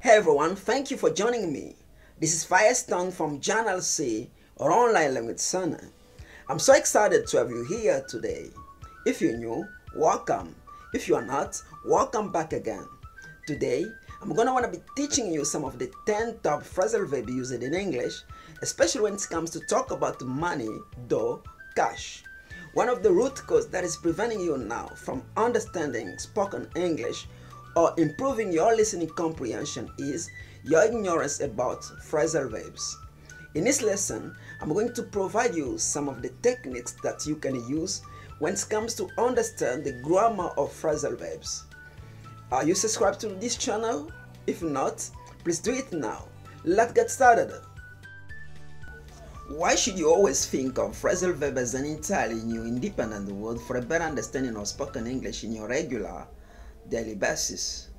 Hey everyone, thank you for joining me. This is Firestone from JNLC or Online Language Center. I'm so excited to have you here today. If you're new, welcome. If you are not, welcome back again. Today, I'm going to want to be teaching you some of the 10 top phrasal verbs used in English, especially when it comes to talk about money, dough, cash. One of the root causes that is preventing you now from understanding spoken English or improving your listening comprehension is your ignorance about phrasal verbs. In this lesson, I'm going to provide you some of the techniques that you can use when it comes to understand the grammar of phrasal verbs. Are you subscribed to this channel? If not, please do it now. Let's get started. Why should you always think of phrasal verb as an entirely new independent word for a better understanding of spoken English in your regular daily basis?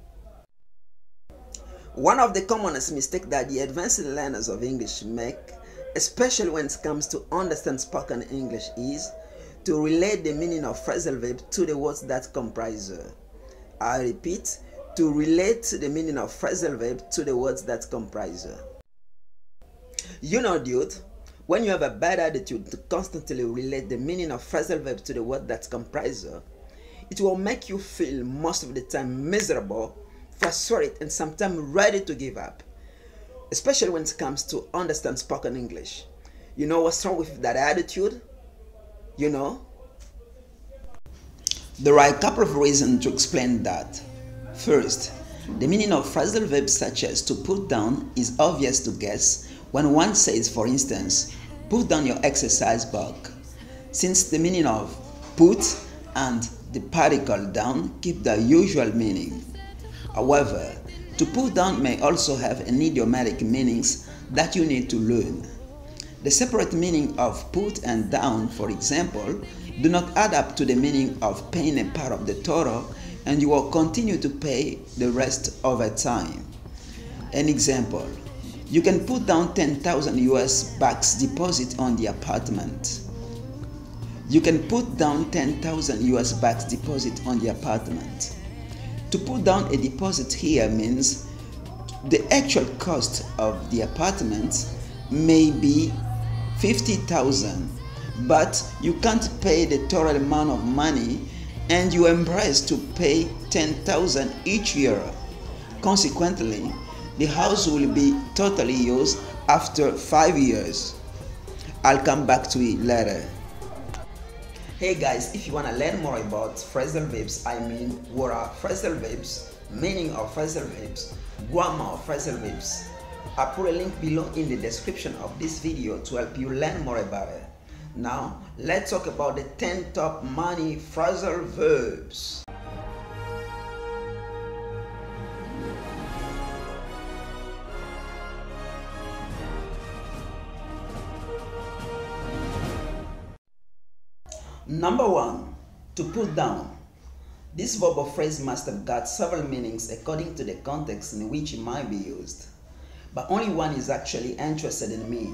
One of the commonest mistakes that the advanced learners of English make, especially when it comes to understand spoken English, is to relate the meaning of phrasal verb to the words that comprise it. I repeat, to relate the meaning of phrasal verb to the words that comprise it. You know, dude, when you have a bad attitude to constantly relate the meaning of phrasal verb to the word that comprise it, it will make you feel most of the time miserable, frustrated, and sometimes ready to give up, especially when it comes to understand spoken English. You know what's wrong with that attitude? You know? There are a couple of reasons to explain that. First, the meaning of phrasal verbs such as to put down is obvious to guess when one says, for instance, put down your exercise book, since the meaning of put and the particle down keep the usual meaning. However, to put down may also have an idiomatic meanings that you need to learn. The separate meaning of put and down, for example, do not add up to the meaning of paying a part of the total, and you will continue to pay the rest over time. An example, you can put down 10,000 US bucks deposit on the apartment. You can put down 10,000 US bucks deposit on the apartment. To put down a deposit here means the actual cost of the apartment may be 50,000, but you can't pay the total amount of money and you embrace to pay 10,000 each year. Consequently, the house will be totally yours after 5 years. I'll come back to it later. Hey guys, if you want to learn more about phrasal verbs, I mean what are phrasal verbs, meaning of phrasal verbs, grammar of phrasal verbs, I put a link below in the description of this video to help you learn more about it. Now, let's talk about the 10 top money phrasal verbs. Number 1, to put down. This verb or phrase must have got several meanings according to the context in which it might be used. But only one is actually interested in me.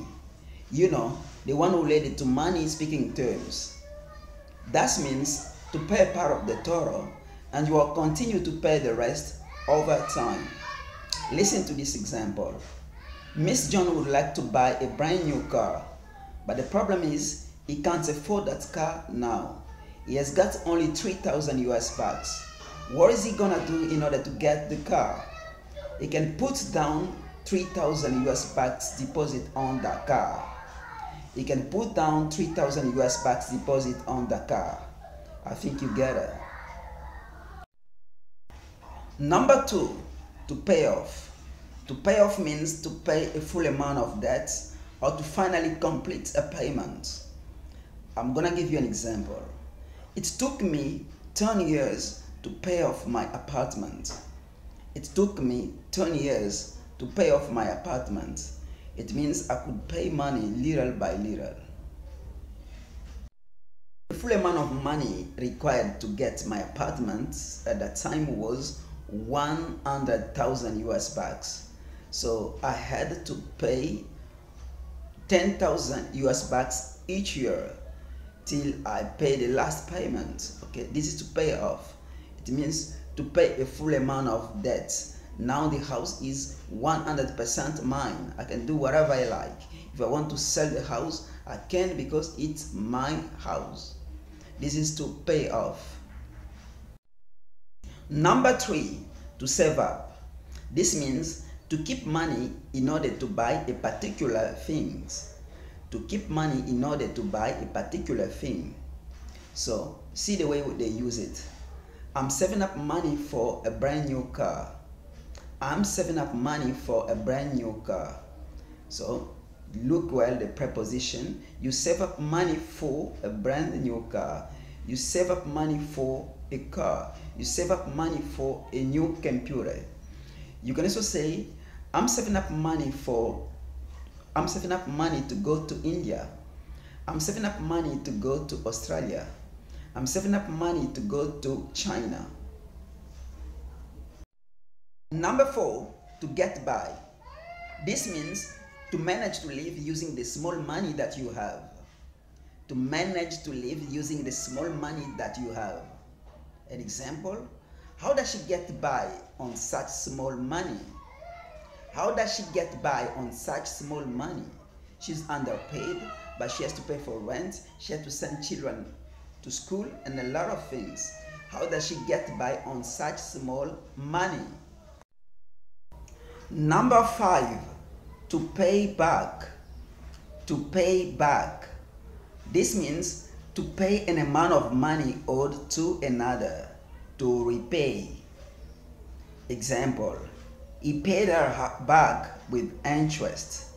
You know, the one related to money speaking terms. That means to pay part of the total and you will continue to pay the rest over time. Listen to this example. Miss John would like to buy a brand new car, but the problem is he can't afford that car now. He has got only 3,000 US bucks. What is he gonna do in order to get the car? He can put down 3,000 US bucks deposit on the car. He can put down 3,000 US bucks deposit on the car. I think you get it. Number 2, to pay off. To pay off means to pay a full amount of debt or to finally complete a payment. I'm gonna give you an example. It took me 10 years to pay off my apartment. It took me 10 years to pay off my apartment. It means I could pay money little by little. The full amount of money required to get my apartment at that time was 100,000 US bucks. So I had to pay 10,000 US bucks each year till I pay the last payment. Okay, this is to pay off. It means to pay a full amount of debt Now the house is 100% mine. I can do whatever I like. If I want to sell the house, I can, because it's my house. This is to pay off. Number 3, to save up. This means to keep money in order to buy a particular thing. To keep money in order to buy a particular thing. So, see the way they use it. I'm saving up money for a brand new car. I'm saving up money for a brand new car. So, look well the preposition. You save up money for a brand new car. You save up money for a car. You save up money for a new computer. You can also say, I'm saving up money to go to India. I'm saving up money to go to Australia. I'm saving up money to go to China. Number 4, to get by. This means to manage to live using the small money that you have. To manage to live using the small money that you have. An example, how does she get by on such small money? How does she get by on such small money? She's underpaid, but she has to pay for rent, she has to send children to school, and a lot of things. How does she get by on such small money? Number 5, to pay back. To pay back. This means to pay an amount of money owed to another. To repay. Example, he paid her back with interest.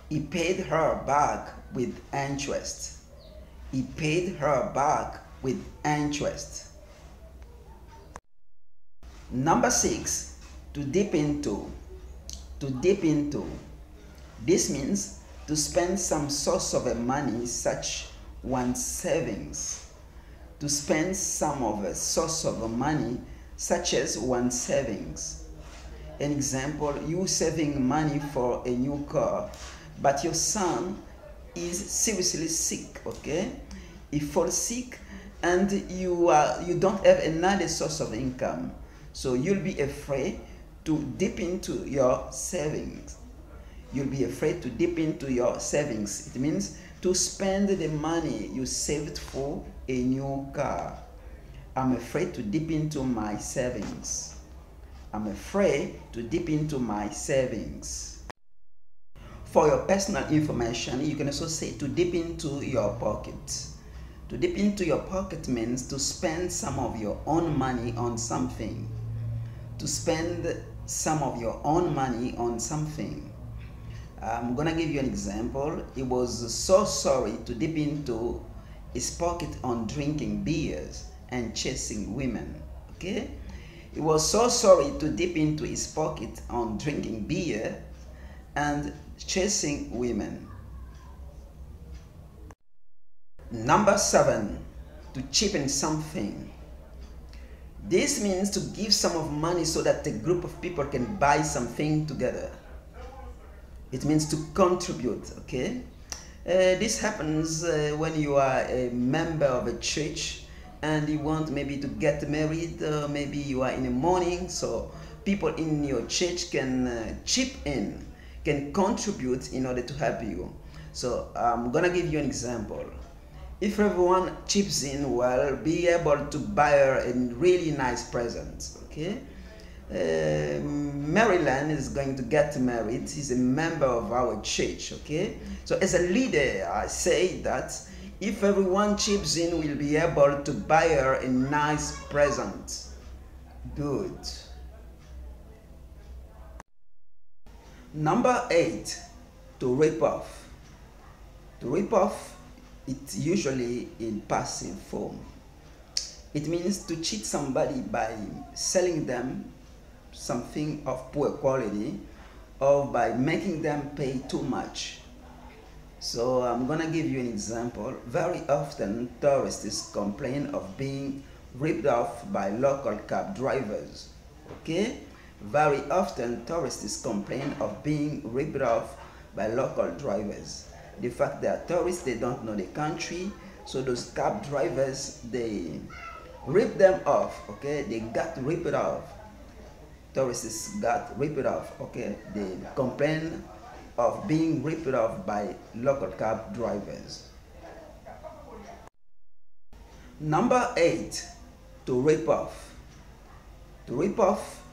He paid her back with interest. He paid her back with interest. Number 6, to dip into. To dip into. This means to spend some source of a money, such one's savings. To spend some of a source of a money, such as one's savings. An example, you saving money for a new car, but your son is seriously sick, okay? He falls sick and you don't have another source of income. So you'll be afraid to dip into your savings. You'll be afraid to dip into your savings. It means to spend the money you saved for a new car. I'm afraid to dip into my savings. I'm afraid to dip into my savings. For your personal information, you can also say to dip into your pocket. To dip into your pocket means to spend some of your own money on something. To spend some of your own money on something. I'm gonna give you an example. He was so sorry to dip into his pocket on drinking beers and chasing women. Okay? He was so sorry to dip into his pocket on drinking beer and chasing women. Number 7, to cheapen something. This means to give some of money so that a group of people can buy something together. It means to contribute, okay? This happens when you are a member of a church and you want maybe to get married, maybe you are in a mourning, so people in your church can chip in, can contribute in order to help you. So I'm gonna give you an example. If everyone chips in, we'll be able to buy her a really nice present, okay? Maryland is going to get married. He's a member of our church, okay? So as a leader, I say that if everyone chips in, we'll be able to buy her a nice present. Good. Number 8, to rip off. To rip off, it's usually in passive form. It means to cheat somebody by selling them something of poor quality or by making them pay too much. So I'm gonna give you an example. Very often tourists complain of being ripped off by local cab drivers. Okay? Very often tourists complain of being ripped off by local drivers. The fact that tourists, they don't know the country, so those cab drivers, they rip them off, okay? They got ripped off. tourists got ripped off. Okay, they complain of being ripped off by local cab drivers. Number 8, to rip off. To rip off,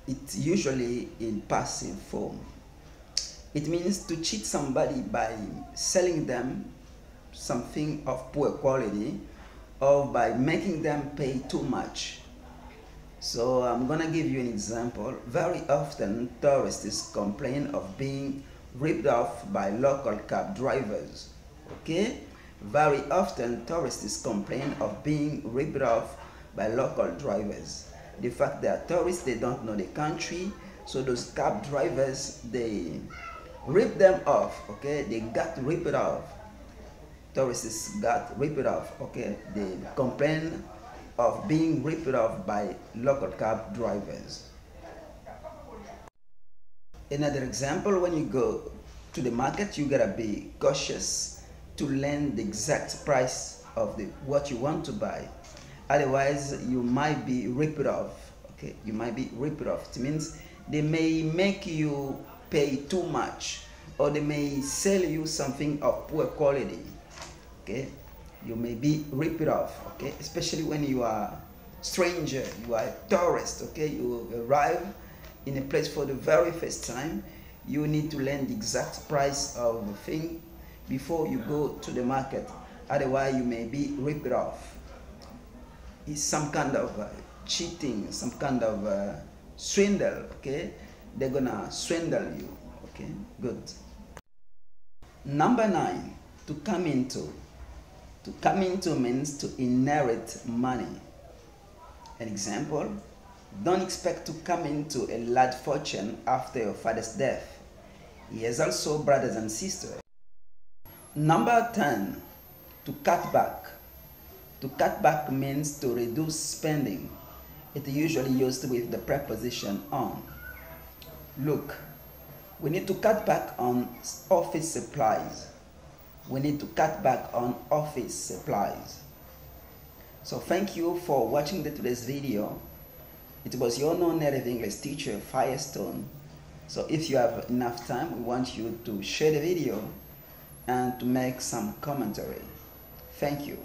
it's usually in passive form. It means to cheat somebody by selling them something of poor quality or by making them pay too much. So I'm gonna give you an example. Very often tourists complain of being ripped off by local cab drivers. Okay? Very often tourists complain of being ripped off by local drivers. The fact that tourists, they don't know the country, so those cab drivers, they rip them off. Okay, they got ripped off. Tourists got ripped off. Okay, they complain of being ripped off by local cab drivers. Another example, when you go to the market, you gotta be cautious to learn the exact price of what you want to buy. Otherwise, you might be ripped off. Okay, you might be ripped off. It means they may make you pay too much, or they may sell you something of poor quality. Okay, you may be ripped off. Okay, especially when you are stranger, you are a tourist. Okay, you arrive in a place for the very first time. You need to learn the exact price of the thing before you go to the market. Otherwise, you may be ripped off. It's some kind of cheating, some kind of swindle. Okay, they're gonna swindle you. Okay, good. Number 9, to come into. To come into means to inherit money. An example, don't expect to come into a large fortune after your father's death. He has also brothers and sisters. Number 10, to cut back. To cut back means to reduce spending. It is usually used with the preposition on. Look, we need to cut back on office supplies. We need to cut back on office supplies. So thank you for watching today's video. It was your non-native English teacher, Firestone. So if you have enough time, we want you to share the video and to make some commentary. Thank you.